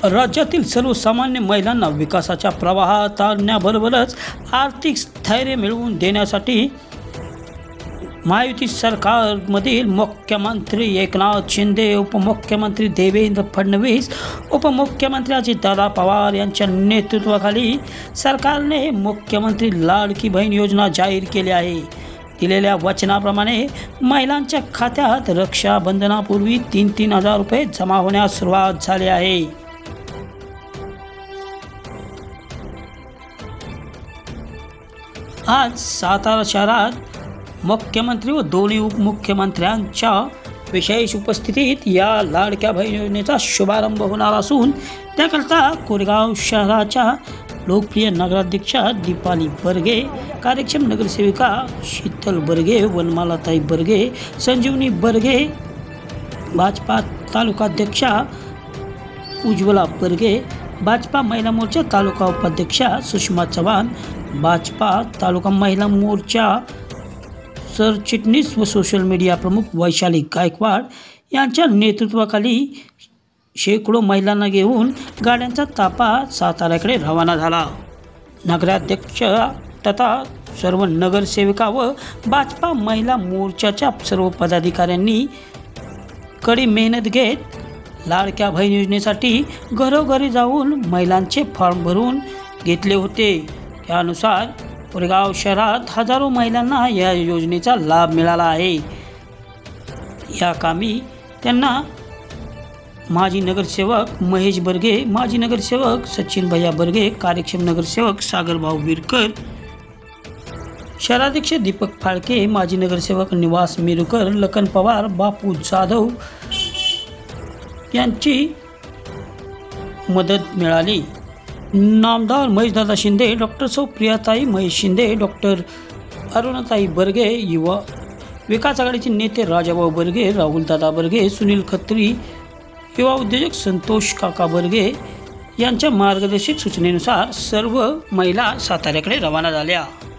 राज्यातील सर्वसामान्य महिलांना विकासाच्या प्रवाहात आणण्याबरोबरच आर्थिक स्थैर्य मिळवून देण्यासाठी महायुती सरकारमधील मुख्यमंत्री एकनाथ शिंदे, उपमुख्यमंत्री देवेंद्र फडणवीस, उपमुख्यमंत्री अजितदादा पवार यांच्या नेतृत्वाखाली सरकारने मुख्यमंत्री लाडकी बहीण योजना जाहीर केली आहे। दिलेल्या वचनाप्रमाणे महिलांच्या खात्यात रक्षाबंधनापूर्वी 3,000 रुपये जमा होण्यास सुरुवात झाली आहे। आज सातारा शहरात मुख्यमंत्री व दोन्ही उपमुख्यमंत्र्यांच्या विशेष उपस्थितीत या लाडक्या बहीण योजनेचा शुभारंभ होणार असून त्याकरता कोरेगाव शहराच्या लोकप्रिय नगराध्यक्षा दीपाली बर्गे, कार्यक्षम नगरसेविका शीतल बर्गे, वनमालाताई बर्गे, संजीवनी बर्गे, भाजपा तालुकाध्यक्षा उज्ज्वला बर्गे, भाजपा महिला मोर्चा तालुका उपाध्यक्षा सुषमा चव्हाण, भाजपा तालुका महिला मोर्चा सरचिटणीस व सोशल मीडिया प्रमुख वैशाली गायकवाड यांच्या नेतृत्वाखाली शेकडो महिलांना घेऊन गाड्यांचा ताफा साताऱ्याकडे रवाना झाला। नगराध्यक्ष तथा सर्व नगरसेविका व भाजपा महिला मोर्चाच्या सर्व पदाधिकाऱ्यांनी कडी मेहनत घेत लाडक्या बहीण योजनेसाठी घरोघरी जाऊन महिलांचे फॉर्म भरून घेतले होते। त्यानुसार कोरेगाव शहरात हजारो महिलांना या योजनेचा लाभ मिळाला आहे। या कामी त्यांना माजी नगरसेवक महेश बर्गे, माजी नगरसेवक सचिन भैया बर्गे, कार्यक्षम नगरसेवक सागरभाऊ विरकर, शहराध्यक्ष दीपक फाळके, माजी नगरसेवक निवास मिरुकर, लखन पवार, बापू जाधव यांची मदत मिळाली। नामदार महेशदादा शिंदे, डॉक्टर सौ प्रियाताई महेश शिंदे, डॉक्टर अरुणाताई बर्गे, युवा विकास आघाडीचे नेते राजाभाऊ बर्गे, राहुलदादा बर्गे, सुनील खत्री, युवा उद्योजक संतोष काका बर्गे यांच्या मार्गदर्शक सूचनेनुसार सर्व महिला साताऱ्याकडे रवाना झाल्या।